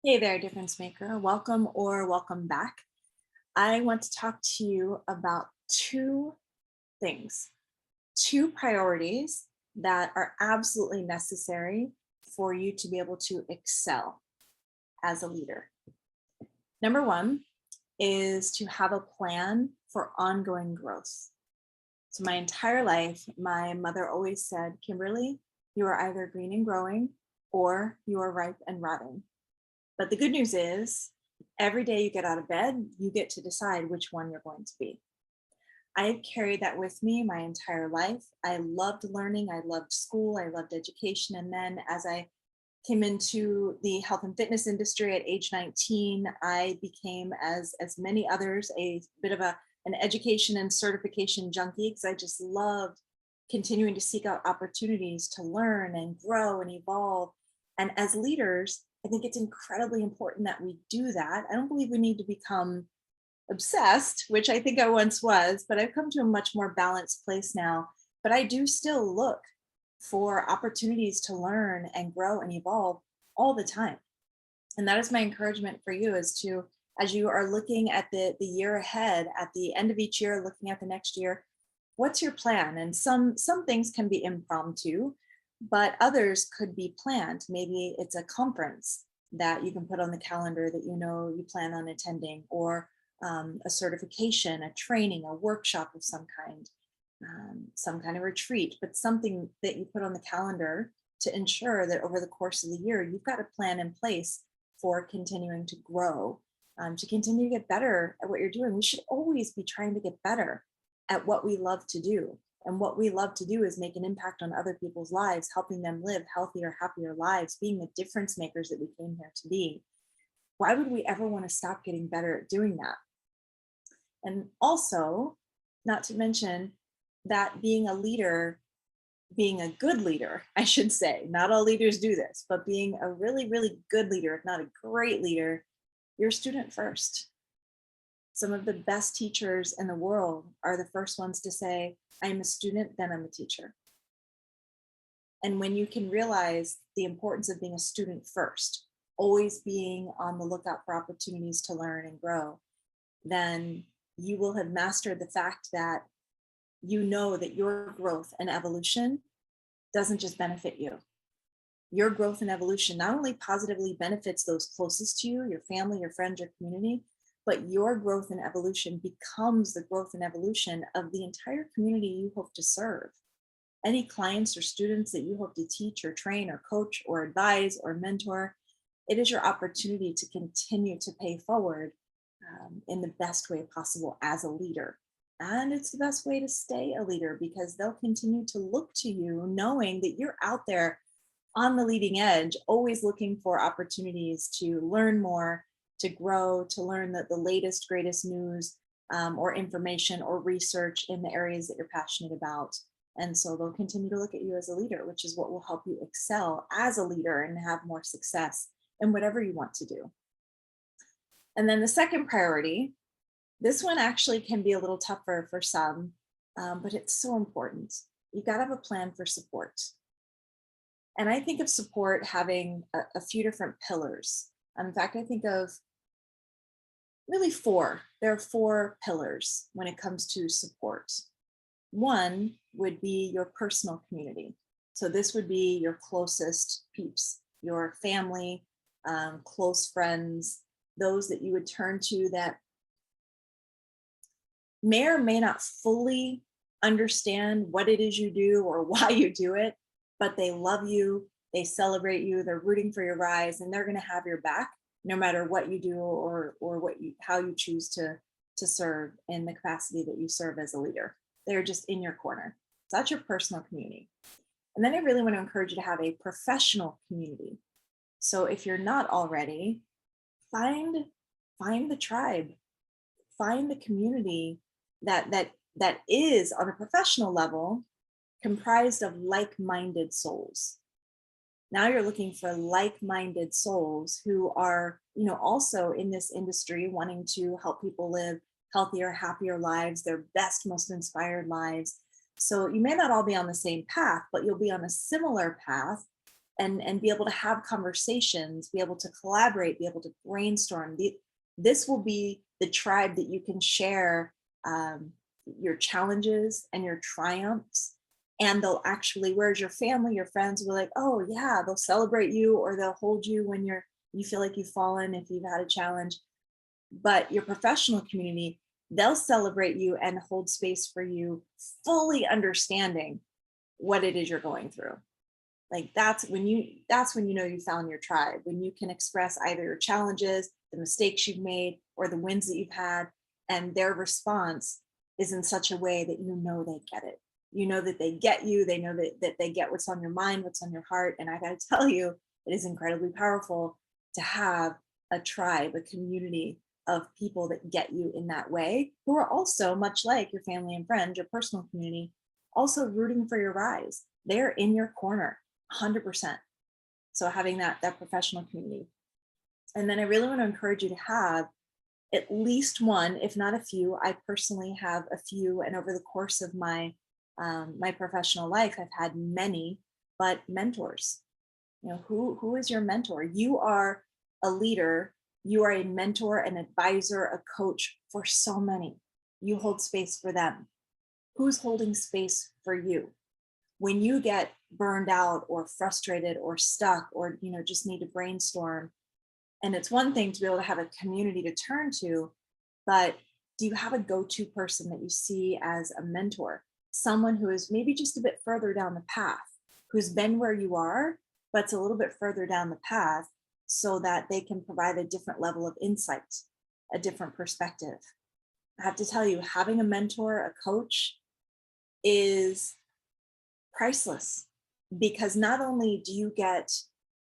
Hey there, difference maker. Welcome or welcome back. I want to talk to you about two things, two priorities that are absolutely necessary for you to be able to excel as a leader. Number one is to have a plan for ongoing growth. So, my entire life, my mother always said, Kimberly, you are either green and growing or you are ripe and rotting. But the good news is, every day you get out of bed, you get to decide which one you're going to be. I've carried that with me my entire life. I loved learning, I loved school, I loved education. And then as I came into the health and fitness industry at age 19, I became, as many others, a bit of an education and certification junkie because I just loved continuing to seek out opportunities to learn and grow and evolve. And as leaders, I think it's incredibly important that we do that. I don't believe we need to become obsessed, which I think I once was, but I've come to a much more balanced place now. But I do still look for opportunities to learn and grow and evolve all the time. And that is my encouragement for you is to, as you are looking at the year ahead, at the end of each year, looking at the next year, what's your plan? And some things can be impromptu, but others could be planned. Maybe it's a conference that you can put on the calendar that you know you plan on attending, or a certification, a training, a workshop of some kind of retreat, but something that you put on the calendar to ensure that over the course of the year, you've got a plan in place for continuing to grow, to continue to get better at what you're doing. We should always be trying to get better at what we love to do. And what we love to do is make an impact on other people's lives, helping them live healthier, happier lives, being the difference makers that we came here to be. Why would we ever want to stop getting better at doing that? And also, not to mention that being a leader, being a good leader, I should say, not all leaders do this, but being a really, really good leader, if not a great leader, you're student first. Some of the best teachers in the world are the first ones to say, I'm a student, then I'm a teacher. And when you can realize the importance of being a student first, always being on the lookout for opportunities to learn and grow, then you will have mastered the fact that you know that your growth and evolution doesn't just benefit you. Your growth and evolution not only positively benefits those closest to you, your family, your friends, your community, but your growth and evolution becomes the growth and evolution of the entire community you hope to serve. Any clients or students that you hope to teach or train or coach or advise or mentor, it is your opportunity to continue to pay forward in the best way possible as a leader. And it's the best way to stay a leader because they'll continue to look to you knowing that you're out there on the leading edge, always looking for opportunities to learn more, to grow, to learn the latest, greatest news or information or research in the areas that you're passionate about. And so they'll continue to look at you as a leader, which is what will help you excel as a leader and have more success in whatever you want to do. And then the second priority, this one actually can be a little tougher for some, but it's so important. You've got to have a plan for support. And I think of support having a few different pillars. In fact, I think of really four. There are four pillars when it comes to support. One would be your personal community. So this would be your closest peeps, your family, close friends, those that you would turn to that may or may not fully understand what it is you do or why you do it, but they love you, they celebrate you, they're rooting for your rise, and they're going to have your back no matter what you do or what you how you choose to serve in the capacity that you serve as a leader. They're just in your corner. So that's your personal community. And then I really want to encourage you to have a professional community. So if you're not already, find the tribe, find the community that is on a professional level comprised of like-minded souls. Now you're looking for like-minded souls who are, also in this industry wanting to help people live healthier, happier lives, their best, most inspired lives. So you may not all be on the same path, but you'll be on a similar path and be able to have conversations, be able to collaborate, be able to brainstorm. This will be the tribe that you can share your challenges and your triumphs. And they'll actually, whereas your family, your friends will be like, oh yeah, they'll celebrate you, or they'll hold you when you feel like you've fallen if you've had a challenge. But your professional community, they'll celebrate you and hold space for you, fully understanding what it is you're going through. Like that's when you know you found your tribe, when you can express either your challenges, the mistakes you've made, or the wins that you've had, and their response is in such a way that you know they get it. You know that they get you, they know that they get what's on your mind, what's on your heart. And I gotta tell you, it is incredibly powerful to have a tribe, a community of people that get you in that way, who are also much like your family and friends, your personal community, also rooting for your rise. They're in your corner 100%. So having that professional community. And then I really want to encourage you to have at least one, if not a few. I personally have a few, and over the course of my my professional life, I've had many, but mentors. You know, who is your mentor? You are a leader, you are a mentor, an advisor, a coach for so many. You hold space for them. Who's holding space for you? When you get burned out or frustrated or stuck, or just need to brainstorm, and it's one thing to be able to have a community to turn to, but do you have a go-to person that you see as a mentor, someone who is maybe just a bit further down the path, who's been where you are but it's a little bit further down the path, so that they can provide a different level of insight, a different perspective? I have to tell you, having a mentor, a coach, is priceless, because not only do you get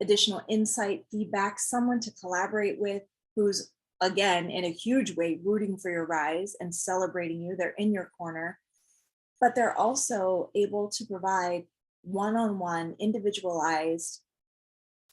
additional insight, feedback, someone to collaborate with who's, again, in a huge way rooting for your rise and celebrating you, they're in your corner, but they're also able to provide one-on-one, individualized,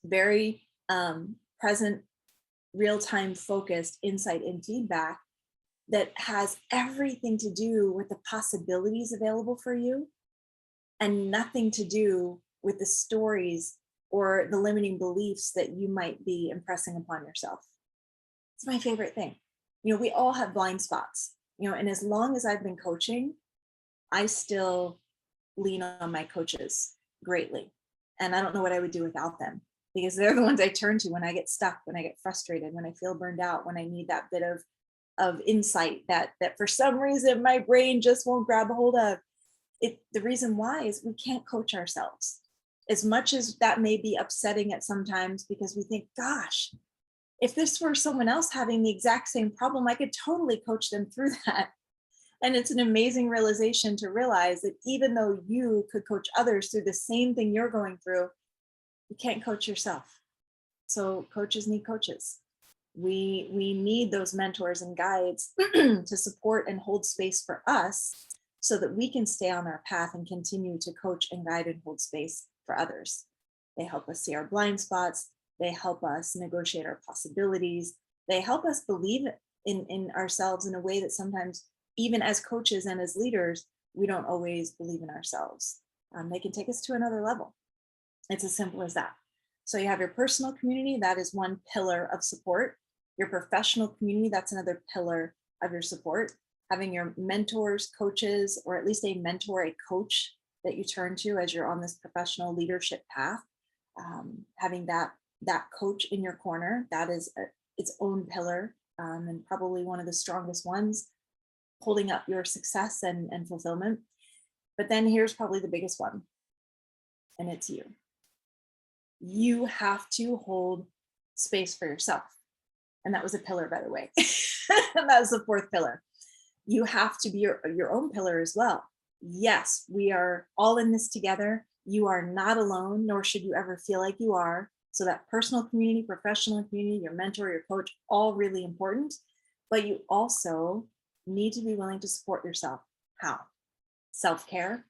very present, real-time focused insight and feedback that has everything to do with the possibilities available for you and nothing to do with the stories or the limiting beliefs that you might be impressing upon yourself. It's my favorite thing. We all have blind spots, and as long as I've been coaching, I still lean on my coaches greatly. And I don't know what I would do without them, because they're the ones I turn to when I get stuck, when I get frustrated, when I feel burned out, when I need that bit of insight that for some reason my brain just won't grab a hold of. The reason why is we can't coach ourselves. As much as that may be upsetting at sometimes, because we think, gosh, if this were someone else having the exact same problem, I could totally coach them through that. And it's an amazing realization to realize that even though you could coach others through the same thing you're going through, you can't coach yourself. So coaches need coaches. We need those mentors and guides to support and hold space for us, so that we can stay on our path and continue to coach and guide and hold space for others. They help us see our blind spots. They help us negotiate our possibilities. They help us believe in ourselves in a way that sometimes, even as coaches and as leaders, we don't always believe in ourselves. They can take us to another level. It's as simple as that. So you have your personal community, that is one pillar of support. Your professional community, that's another pillar of your support. Having your mentors, coaches, or at least a mentor, a coach that you turn to as you're on this professional leadership path. Having that coach in your corner, that is its own pillar, and probably one of the strongest ones, holding up your success and fulfillment. But then here's probably the biggest one, and it's you. You have to hold space for yourself. And that was a pillar, by the way. That was the fourth pillar. You have to be your own pillar as well. Yes, we are all in this together. You are not alone, nor should you ever feel like you are. So that personal community, professional community, your mentor, your coach, all really important. But you also need to be willing to support yourself. How? Self-care,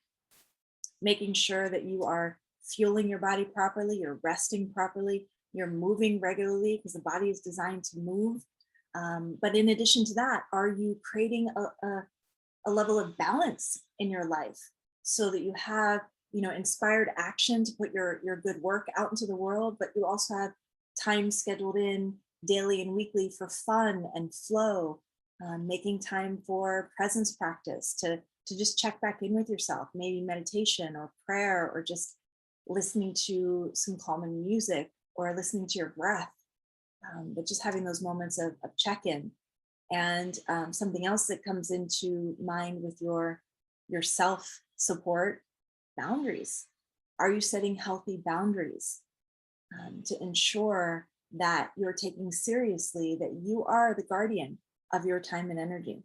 making sure that you are fueling your body properly, you're resting properly, you're moving regularly, because the body is designed to move. But in addition to that, are you creating a level of balance in your life, so that you have inspired action to put your good work out into the world, but you also have time scheduled in daily and weekly for fun and flow, making time for presence practice to just check back in with yourself, maybe meditation or prayer, or just listening to some calming music or listening to your breath, but just having those moments of check-in. And something else that comes into mind with your self support: boundaries. Are you setting healthy boundaries to ensure that you're taking seriously that you are the guardian of your time and energy?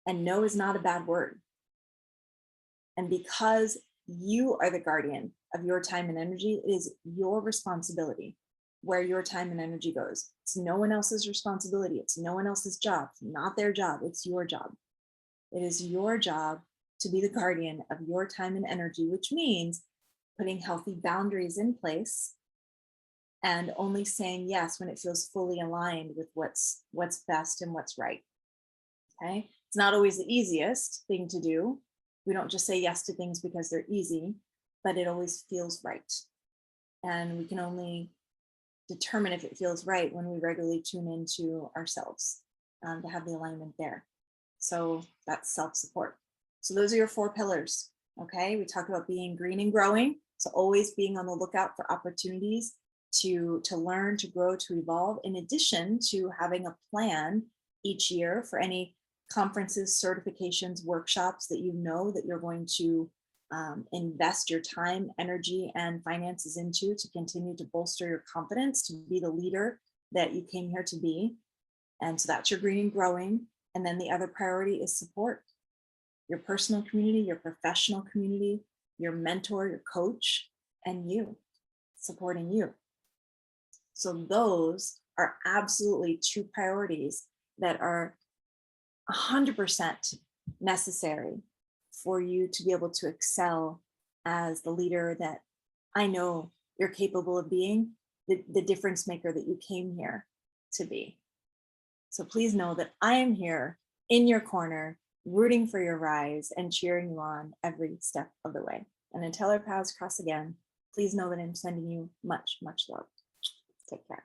And no is not a bad word. And because you are the guardian of your time and energy, it is your responsibility where your time and energy goes. It's no one else's responsibility. It's no one else's job. It's not their job. It's your job. It is your job to be the guardian of your time and energy, which means putting healthy boundaries in place and only saying yes when it feels fully aligned with what's best and what's right. Okay. It's not always the easiest thing to do. We don't just say yes to things because they're easy, but it always feels right. And we can only determine if it feels right when we regularly tune into ourselves, to have the alignment there. So that's self-support. So those are your 4 pillars. Okay. We talk about being green and growing. So always being on the lookout for opportunities to learn, to grow, to evolve, in addition to having a plan each year for any conferences, certifications, workshops that you know that you're going to invest your time, energy, and finances into to continue to bolster your confidence, to be the leader that you came here to be. And so that's your green and growing. And then the other priority is support: your personal community, your professional community, your mentor, your coach, and you, supporting you. So those are absolutely 2 priorities that are 100% necessary for you to be able to excel as the leader that I know you're capable of being, the difference maker that you came here to be. So please know that I am here in your corner, rooting for your rise and cheering you on every step of the way. And until our paths cross again, please know that I'm sending you much, much love. Take care.